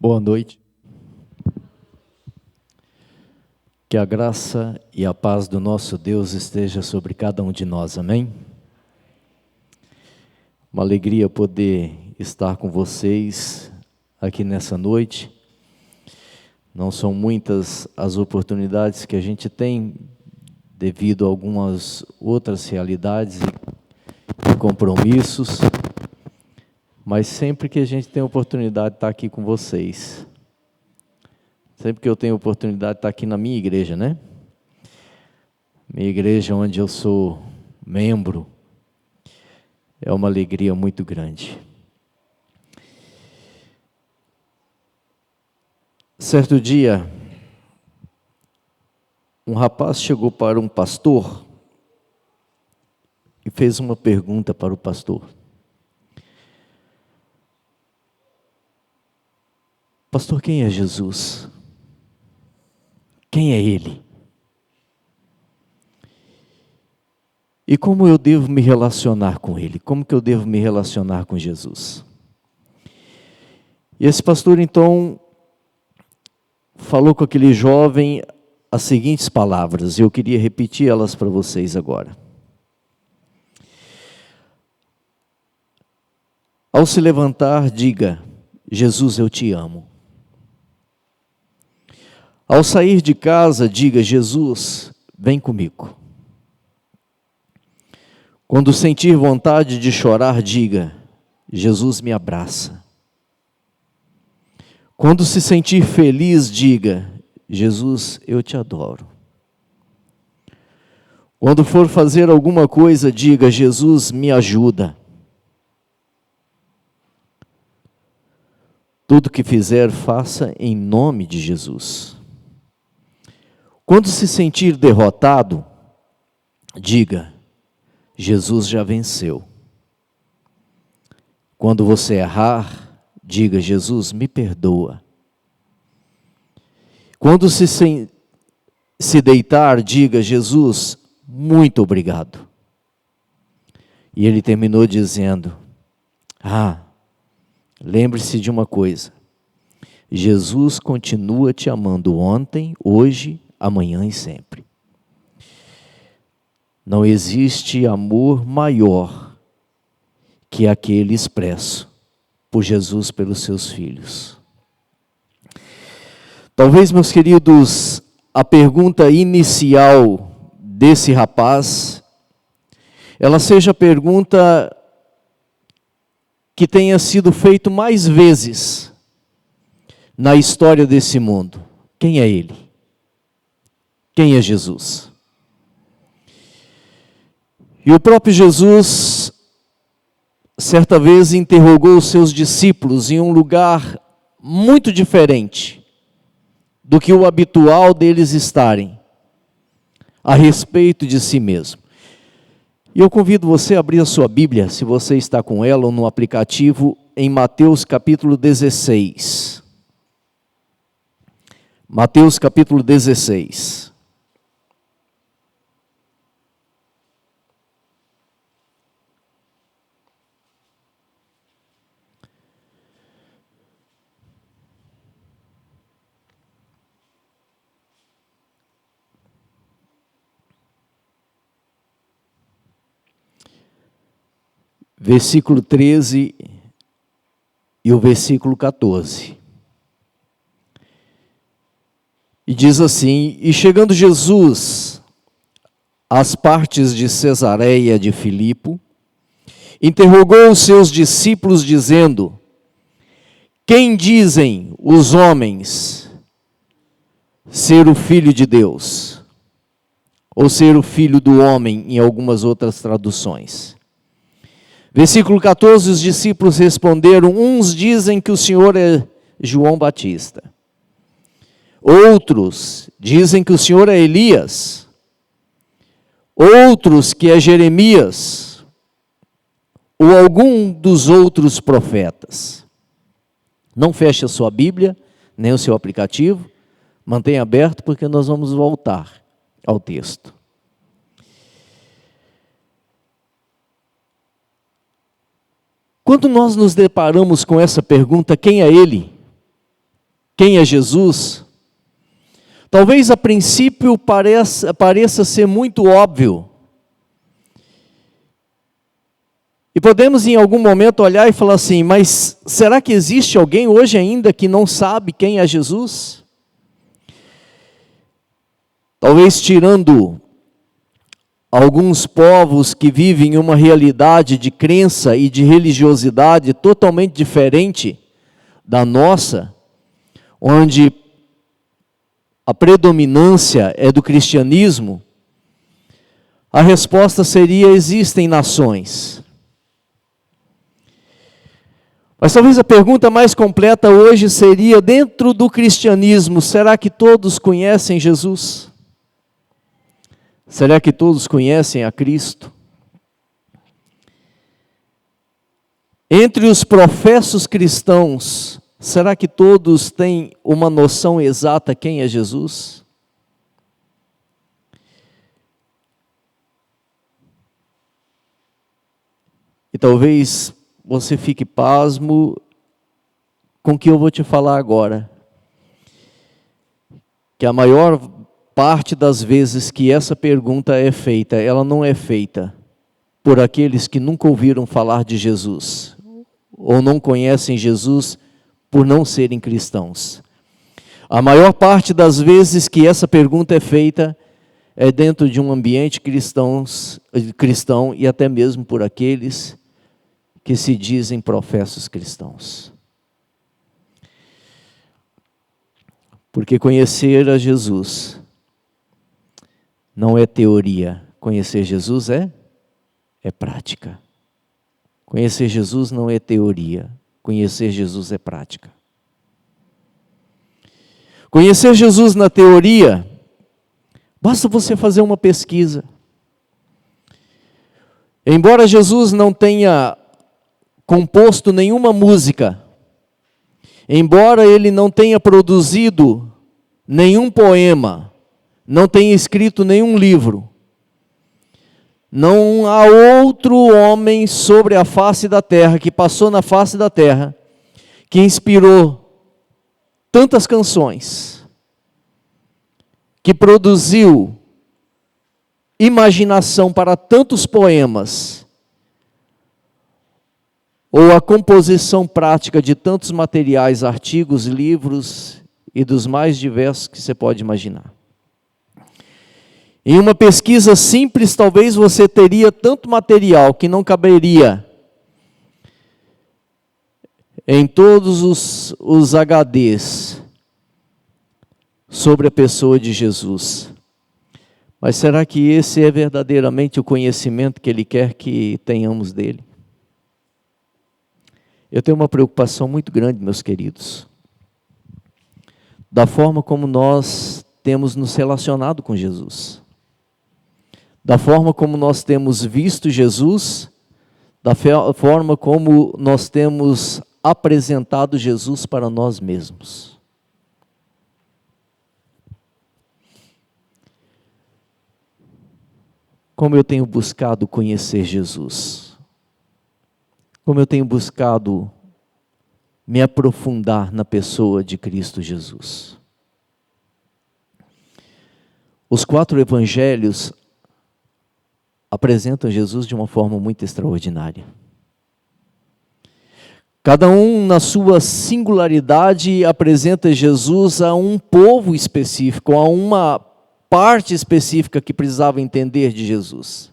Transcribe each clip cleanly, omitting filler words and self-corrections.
Boa noite. Que a graça e a paz do nosso Deus esteja sobre cada um de nós, amém? Uma alegria poder estar com vocês aqui nessa noite. Não são muitas as oportunidades que a gente tem, devido a algumas outras realidades e compromissos, mas sempre que a gente tem a oportunidade de estar aqui com vocês, sempre que eu tenho a oportunidade de estar aqui na minha igreja, né? Minha igreja onde eu sou membro, é uma alegria muito grande. Certo dia, um rapaz chegou para um pastor e fez uma pergunta para o pastor. Pastor, quem é Jesus? Quem é Ele? E como eu devo me relacionar com Ele? Como que eu devo me relacionar com Jesus? E esse pastor então falou com aquele jovem as seguintes palavras, e eu queria repetir elas para vocês agora. Ao se levantar, diga: Jesus, eu te amo. Ao sair de casa, diga: Jesus, vem comigo. Quando sentir vontade de chorar, diga: Jesus me abraça. Quando se sentir feliz, diga: Jesus, eu te adoro. Quando for fazer alguma coisa, diga: Jesus, me ajuda. Tudo que fizer, faça em nome de Jesus. Quando se sentir derrotado, diga: Jesus já venceu. Quando você errar, diga: Jesus, me perdoa. Quando se deitar, diga: Jesus, muito obrigado. E ele terminou dizendo: lembre-se de uma coisa. Jesus continua te amando ontem, hoje, amanhã e sempre. Não existe amor maior que aquele expresso por Jesus pelos seus filhos. Talvez, meus queridos, a pergunta inicial desse rapaz, ela seja a pergunta que tenha sido feita mais vezes na história desse mundo. Quem é Ele? Quem é Jesus? E o próprio Jesus, certa vez, interrogou os seus discípulos em um lugar muito diferente do que o habitual deles estarem, a respeito de si mesmo. E eu convido você a abrir a sua Bíblia, se você está com ela ou no aplicativo, em Mateus capítulo 16. Mateus capítulo 16. Versículo 13 e o versículo 14. E diz assim: E chegando Jesus às partes de Cesareia de Filipe, interrogou os seus discípulos dizendo: Quem dizem os homens ser o Filho de Deus? Ou ser o Filho do homem, em algumas outras traduções. Versículo 14, os discípulos responderam: Uns dizem que o Senhor é João Batista. Outros dizem que o Senhor é Elias. Outros que é Jeremias. Ou algum dos outros profetas. Não feche a sua Bíblia, nem o seu aplicativo. Mantenha aberto, porque nós vamos voltar ao texto. Quando nós nos deparamos com essa pergunta, quem é Ele? quem é Jesus, talvez a princípio pareça ser muito óbvio. E podemos em algum momento olhar e falar assim, mas será que existe alguém hoje ainda que não sabe quem é Jesus? Talvez tirando alguns povos que vivem uma realidade de crença e de religiosidade totalmente diferente da nossa, onde a predominância é do cristianismo, a resposta seria: existem nações. Mas talvez a pergunta mais completa hoje seria: dentro do cristianismo, será que todos conhecem Jesus? Será que todos conhecem a Cristo? Entre os professos cristãos, será que todos têm uma noção exata quem é Jesus? E talvez você fique pasmo com o que eu vou te falar agora. Que a maior parte das vezes que essa pergunta é feita, ela não é feita por aqueles que nunca ouviram falar de Jesus, ou não conhecem Jesus por não serem cristãos. A maior parte das vezes que essa pergunta é feita é dentro de um ambiente cristão e até mesmo por aqueles que se dizem professos cristãos. Porque conhecer a Jesus não é teoria, conhecer Jesus é prática. Conhecer Jesus não é teoria, conhecer Jesus é prática. Conhecer Jesus na teoria, basta você fazer uma pesquisa. Embora Jesus não tenha composto nenhuma música, embora ele não tenha produzido nenhum poema, não tenha escrito nenhum livro, não há outro homem sobre a face da terra, que passou na face da terra, que inspirou tantas canções, que produziu imaginação para tantos poemas, ou a composição prática de tantos materiais, artigos, livros e dos mais diversos que você pode imaginar. Em uma pesquisa simples, talvez você teria tanto material que não caberia em todos os HDs sobre a pessoa de Jesus. Mas será que esse é verdadeiramente o conhecimento que Ele quer que tenhamos dele? Eu tenho uma preocupação muito grande, meus queridos, da forma como nós temos nos relacionado com Jesus, da forma como nós temos visto Jesus, da forma como nós temos apresentado Jesus para nós mesmos. Como eu tenho buscado conhecer Jesus, como eu tenho buscado me aprofundar na pessoa de Cristo Jesus. Os 4 evangelhos apresentam Jesus de uma forma muito extraordinária. Cada um, na sua singularidade, apresenta Jesus a um povo específico, a uma parte específica que precisava entender de Jesus.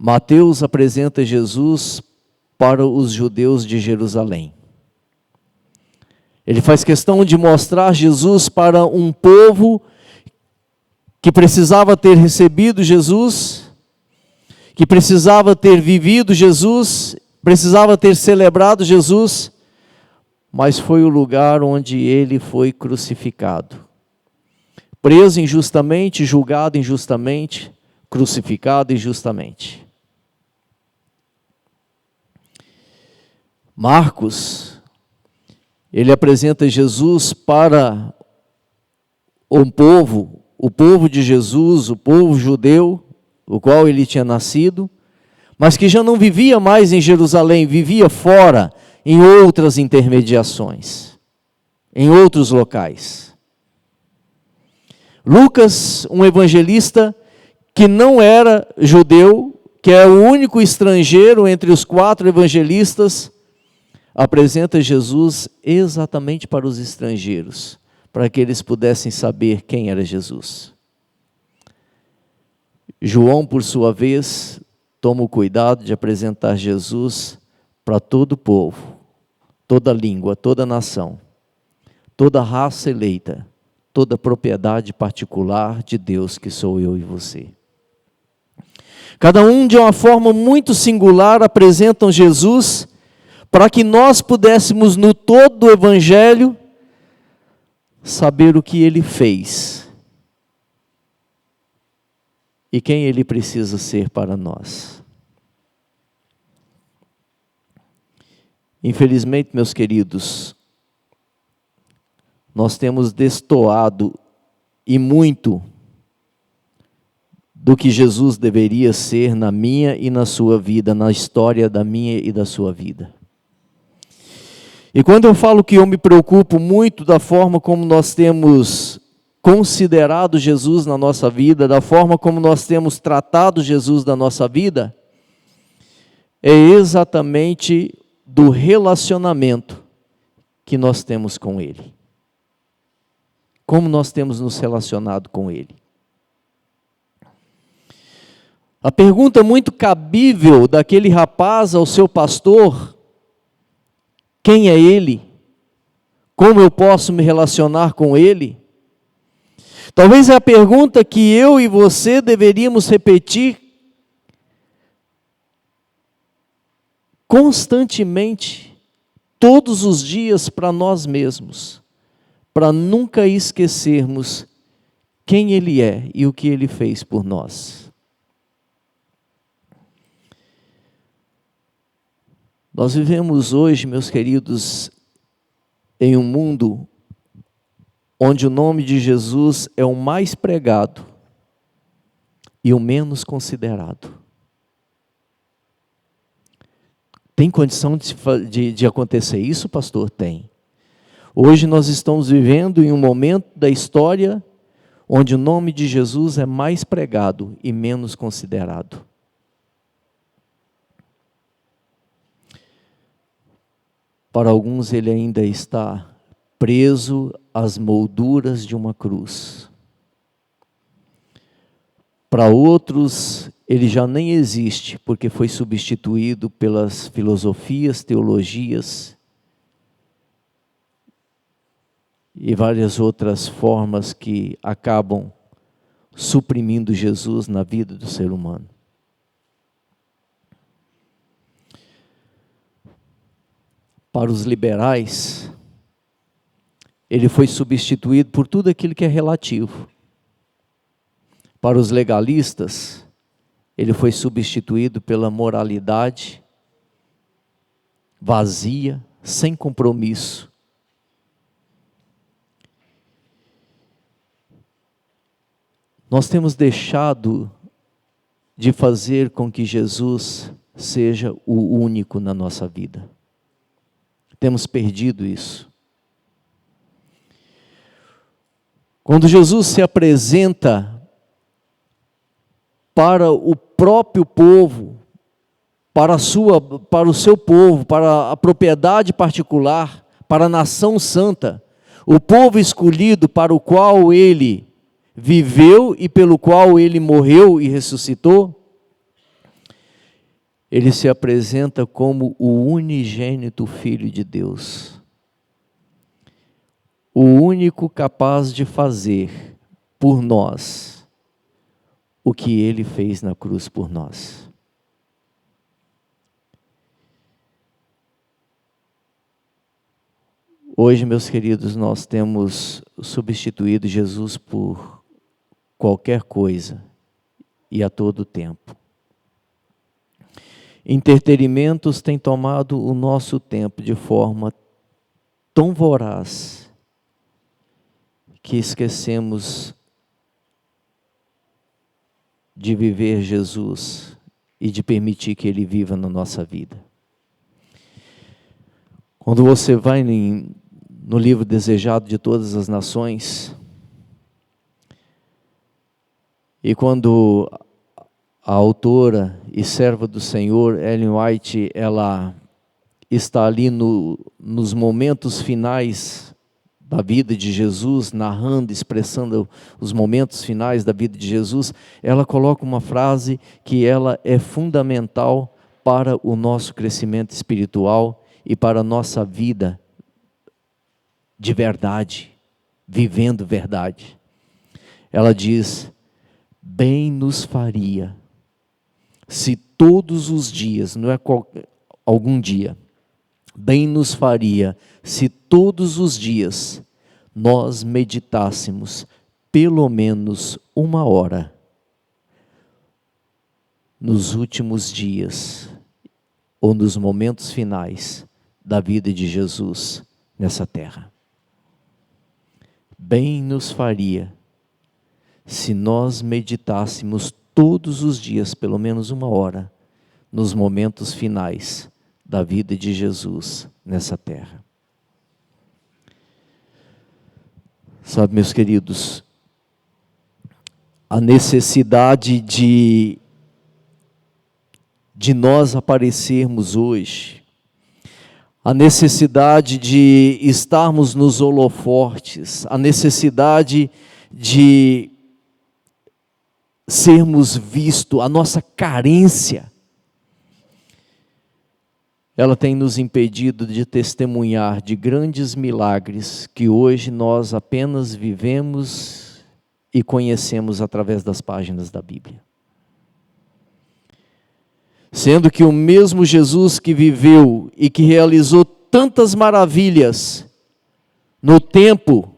Mateus apresenta Jesus para os judeus de Jerusalém. Ele faz questão de mostrar Jesus para um povo que precisava ter recebido Jesus, que precisava ter vivido Jesus, precisava ter celebrado Jesus, mas foi o lugar onde ele foi crucificado. Preso injustamente, julgado injustamente, crucificado injustamente. Marcos, ele apresenta Jesus para o povo de Jesus, o povo judeu, o qual ele tinha nascido, mas que já não vivia mais em Jerusalém, vivia fora, em outras intermediações. em outros locais. Lucas, um evangelista que não era judeu, que é o único estrangeiro entre os 4 evangelistas, apresenta Jesus exatamente para os estrangeiros, para que eles pudessem saber quem era Jesus. João, por sua vez, toma o cuidado de apresentar Jesus para todo o povo, toda língua, toda nação, toda raça eleita, toda propriedade particular de Deus, que sou eu e você. Cada um, de uma forma muito singular, apresentam Jesus para que nós pudéssemos, no todo do Evangelho, saber o que Ele fez e quem Ele precisa ser para nós. Infelizmente, meus queridos, nós temos destoado e muito do que Jesus deveria ser na minha e na sua vida, na história da minha e da sua vida. E quando eu falo que eu me preocupo muito da forma como nós temos considerado Jesus na nossa vida, da forma como nós temos tratado Jesus na nossa vida, é exatamente do relacionamento que nós temos com Ele. Como nós temos nos relacionado com Ele. A pergunta muito cabível daquele rapaz ao seu pastor: quem é Ele? Como eu posso me relacionar com Ele? Talvez é a pergunta que eu e você deveríamos repetir constantemente, todos os dias, para nós mesmos, para nunca esquecermos quem Ele é e o que Ele fez por nós. Nós vivemos hoje, meus queridos, em um mundo onde o nome de Jesus é o mais pregado e o menos considerado. Tem condição de acontecer isso, pastor? Tem. Hoje nós estamos vivendo em um momento da história onde o nome de Jesus é mais pregado e menos considerado. Para alguns ele ainda está preso às molduras de uma cruz. Para outros, ele já nem existe, porque foi substituído pelas filosofias, teologias e várias outras formas que acabam suprimindo Jesus na vida do ser humano. Para os liberais, ele foi substituído por tudo aquilo que é relativo. Para os legalistas, ele foi substituído pela moralidade vazia, sem compromisso. Nós temos deixado de fazer com que Jesus seja o único na nossa vida. Temos perdido isso. Quando Jesus se apresenta para o próprio povo, para o seu povo, para a propriedade particular, para a nação santa, o povo escolhido para o qual ele viveu e pelo qual ele morreu e ressuscitou, ele se apresenta como o unigênito Filho de Deus, o único capaz de fazer por nós o que Ele fez na cruz por nós. Hoje, meus queridos, nós temos substituído Jesus por qualquer coisa e a todo tempo. Entretenimentos têm tomado o nosso tempo de forma tão voraz que esquecemos de viver Jesus e de permitir que Ele viva na nossa vida. Quando você vai no livro Desejado de Todas as Nações. E quando a autora e serva do Senhor, Ellen White, ela está ali nos momentos finais da vida de Jesus, narrando, expressando os momentos finais da vida de Jesus, ela coloca uma frase que ela é fundamental para o nosso crescimento espiritual e para a nossa vida de verdade, vivendo verdade. Ela diz: bem nos faria se todos os dias, não é algum dia, bem nos faria se todos os dias nós meditássemos pelo menos 1 hora nos últimos dias ou nos momentos finais da vida de Jesus nessa terra. Bem nos faria se nós meditássemos todos os dias, pelo menos 1 hora, nos momentos finais da vida de Jesus nessa terra. Sabe, meus queridos, a necessidade de nós aparecermos hoje, a necessidade de estarmos nos holofortes, a necessidade de sermos vistos, a nossa carência, ela tem nos impedido de testemunhar de grandes milagres que hoje nós apenas vivemos e conhecemos através das páginas da Bíblia. Sendo que o mesmo Jesus que viveu e que realizou tantas maravilhas no tempo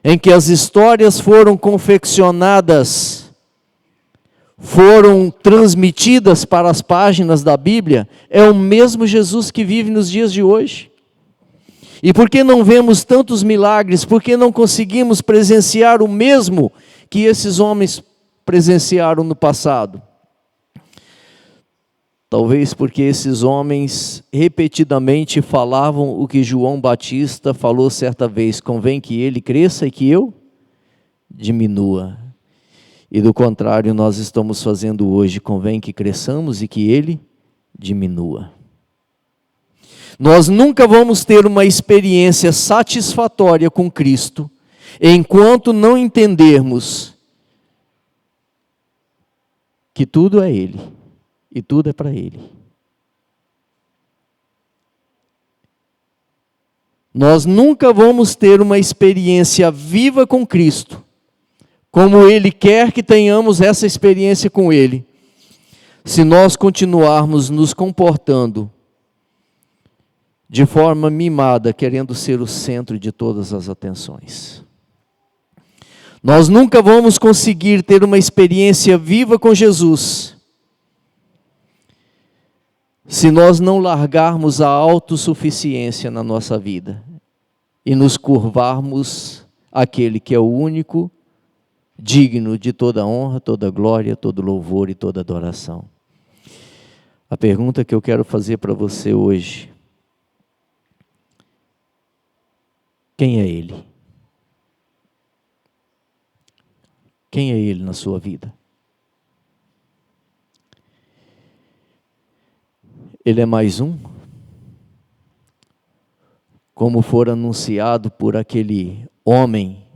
em que as histórias foram confeccionadas, foram transmitidas para as páginas da Bíblia, é o mesmo Jesus que vive nos dias de hoje. E por que não vemos tantos milagres? Por que não conseguimos presenciar o mesmo que esses homens presenciaram no passado? Talvez porque esses homens repetidamente falavam o que João Batista falou certa vez: convém que ele cresça e que eu diminua. E do contrário, nós estamos fazendo hoje: convém que cresçamos e que ele diminua. Nós nunca vamos ter uma experiência satisfatória com Cristo enquanto não entendermos que tudo é Ele e tudo é para Ele. Nós nunca vamos ter uma experiência viva com Cristo como Ele quer que tenhamos essa experiência com Ele, se nós continuarmos nos comportando de forma mimada, querendo ser o centro de todas as atenções. Nós nunca vamos conseguir ter uma experiência viva com Jesus se nós não largarmos a autossuficiência na nossa vida e nos curvarmos àquele que é o único digno de toda honra, toda glória, todo louvor e toda adoração. A pergunta que eu quero fazer para você hoje: quem é Ele? Quem é Ele na sua vida? Ele é mais um? Como for anunciado por aquele homem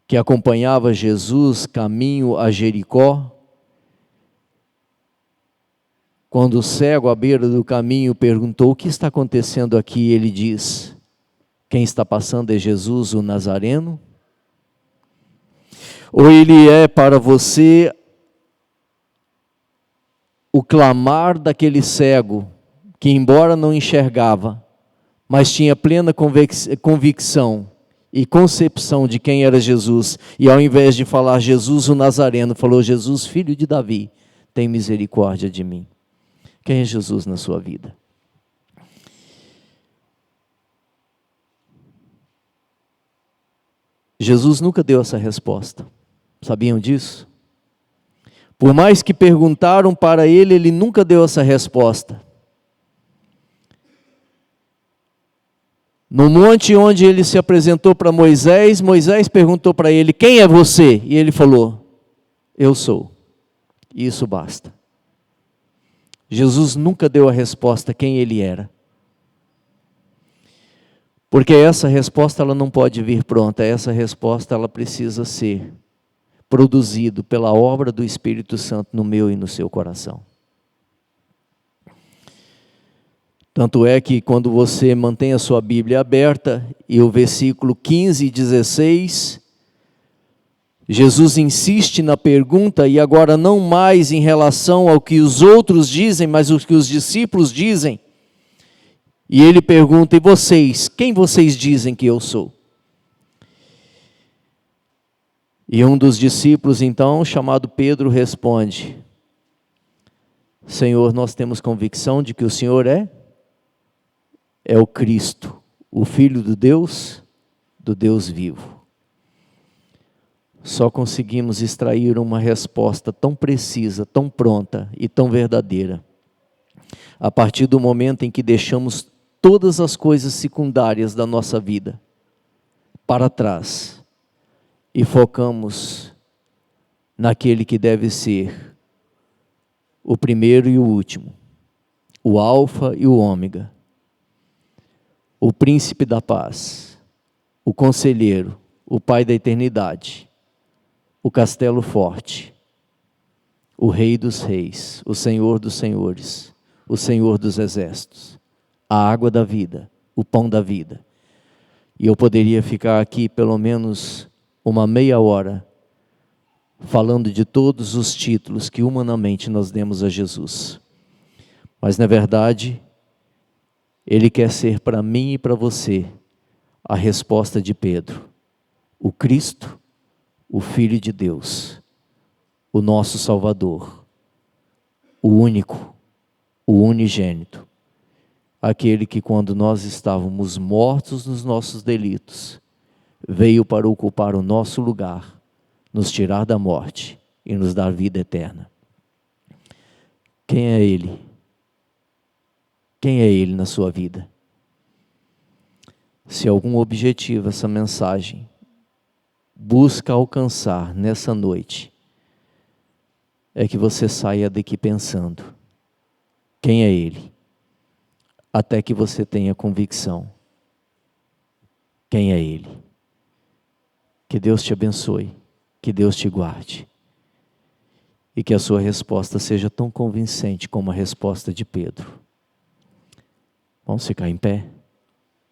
que acompanhava Jesus caminho a Jericó, quando o cego à beira do caminho perguntou: o que está acontecendo aqui? Ele diz: quem está passando é Jesus, o Nazareno? Ou ele é para você o clamar daquele cego que, embora não enxergava, mas tinha plena convicção e concepção de quem era Jesus, e ao invés de falar Jesus o Nazareno, falou: Jesus, filho de Davi, tem misericórdia de mim. Quem é Jesus na sua vida? Jesus nunca deu essa resposta. Sabiam disso? Por mais que perguntaram para ele, ele nunca deu essa resposta. No monte onde ele se apresentou para Moisés, Moisés perguntou para ele: quem é você? E ele falou: eu sou. E isso basta. Jesus nunca deu a resposta quem ele era. Porque essa resposta ela não pode vir pronta, essa resposta ela precisa ser produzida pela obra do Espírito Santo no meu e no seu coração. Tanto é que quando você mantém a sua Bíblia aberta, e o versículo 15 e 16, Jesus insiste na pergunta, e agora não mais em relação ao que os outros dizem, mas o que os discípulos dizem. E ele pergunta: e vocês, quem vocês dizem que eu sou? E um dos discípulos então, chamado Pedro, responde: Senhor, nós temos convicção de que o Senhor é o Cristo, o Filho do Deus vivo. Só conseguimos extrair uma resposta tão precisa, tão pronta e tão verdadeira, a partir do momento em que deixamos todas as coisas secundárias da nossa vida para trás e focamos naquele que deve ser o primeiro e o último, o alfa e o ômega, o príncipe da paz, o conselheiro, o pai da eternidade, o castelo forte, o rei dos reis, o senhor dos senhores, o senhor dos exércitos, a água da vida, o pão da vida. E eu poderia ficar aqui pelo menos uma meia hora falando de todos os títulos que humanamente nós demos a Jesus. Mas na verdade, Ele quer ser para mim e para você a resposta de Pedro: o Cristo, o Filho de Deus, o nosso Salvador, o único, o unigênito, aquele que quando nós estávamos mortos nos nossos delitos, veio para ocupar o nosso lugar, nos tirar da morte e nos dar vida eterna. Quem é Ele? Quem é Ele na sua vida? Se algum objetivo essa mensagem busca alcançar nessa noite, é que você saia daqui pensando: quem é Ele? Até que você tenha convicção: quem é Ele? Que Deus te abençoe, que Deus te guarde, e que a sua resposta seja tão convincente como a resposta de Pedro. Vamos ficar em pé?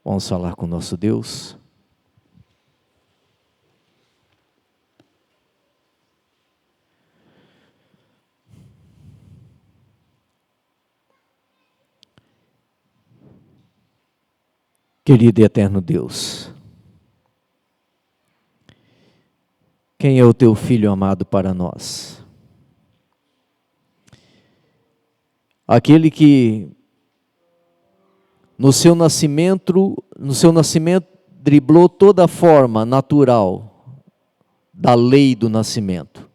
Vamos falar com o nosso Deus? Querido e eterno Deus, quem é o teu Filho amado para nós? Aquele que no seu nascimento driblou toda a forma natural da lei do nascimento.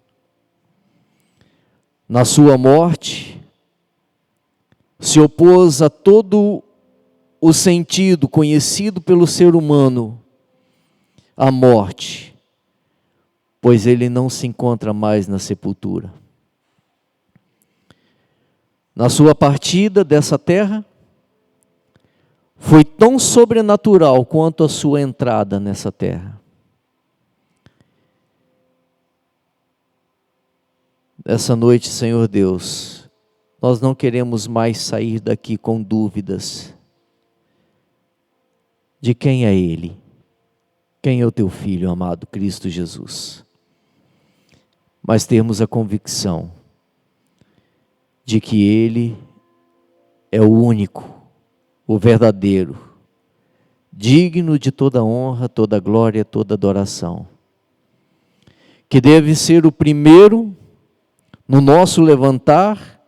Na sua morte, se opôs a todo o sentido conhecido pelo ser humano, a morte, pois ele não se encontra mais na sepultura. Na sua partida dessa terra, foi tão sobrenatural quanto a sua entrada nessa terra. Essa noite, Senhor Deus, nós não queremos mais sair daqui com dúvidas de quem é Ele, quem é o teu Filho amado Cristo Jesus. Mas termos a convicção de que Ele é o único, o verdadeiro, digno de toda honra, toda glória, toda adoração, que deve ser o primeiro no nosso levantar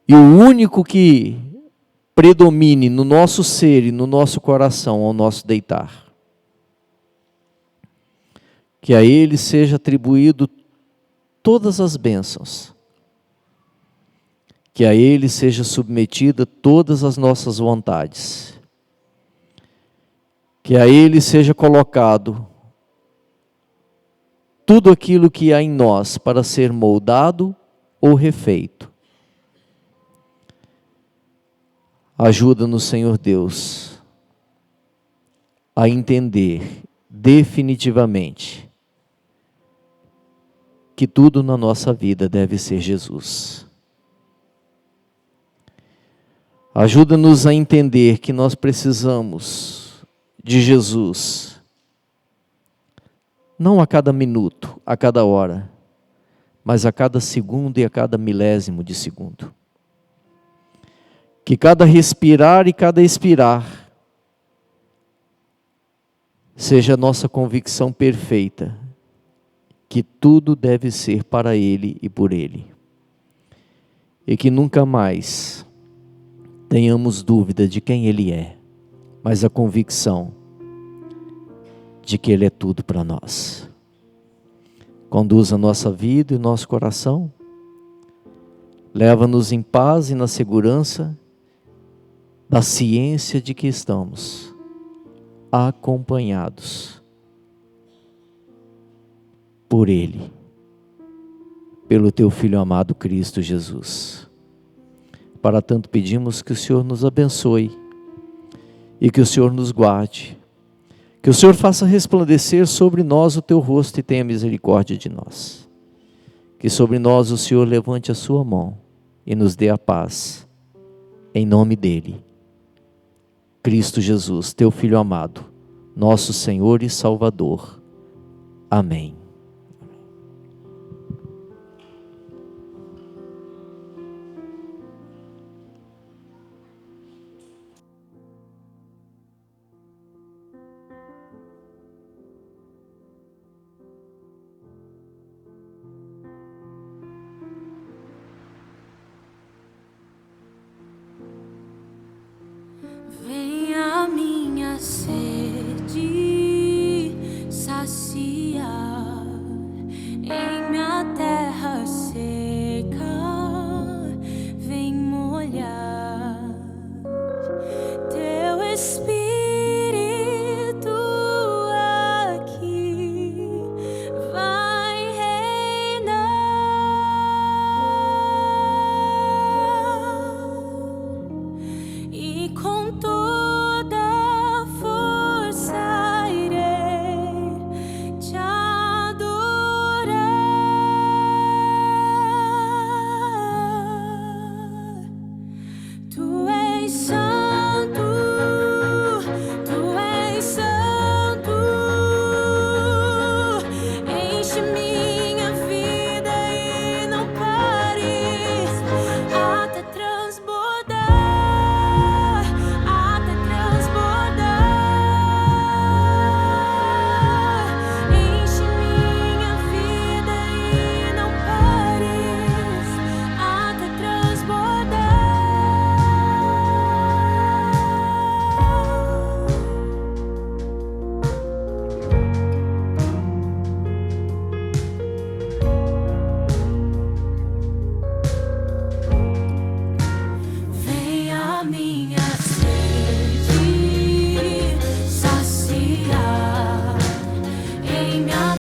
e o único que predomine no nosso ser e no nosso coração ao nosso deitar. Que a Ele seja atribuído todas as bênçãos, que a Ele seja submetida todas as nossas vontades, que a Ele seja colocado tudo aquilo que há em nós para ser moldado ou refeito. Ajuda-nos, Senhor Deus, a entender definitivamente que tudo na nossa vida deve ser Jesus. Ajuda-nos a entender que nós precisamos de Jesus, não a cada minuto, a cada hora, mas a cada segundo e a cada milésimo de segundo. Que cada respirar e cada expirar seja a nossa convicção perfeita, que tudo deve ser para Ele e por Ele. E que nunca mais tenhamos dúvida de quem Ele é, mas a convicção de que Ele é tudo para nós. Conduza a nossa vida e o nosso coração, leva-nos em paz e na segurança da ciência de que estamos acompanhados por Ele, pelo Teu Filho amado Cristo Jesus. Para tanto pedimos que o Senhor nos abençoe e que o Senhor nos guarde, que o Senhor faça resplandecer sobre nós o Teu rosto e tenha misericórdia de nós. Que sobre nós o Senhor levante a sua mão e nos dê a paz, em nome dEle, Cristo Jesus, Teu Filho amado, nosso Senhor e Salvador. Amém. Vem a minha sede saciar.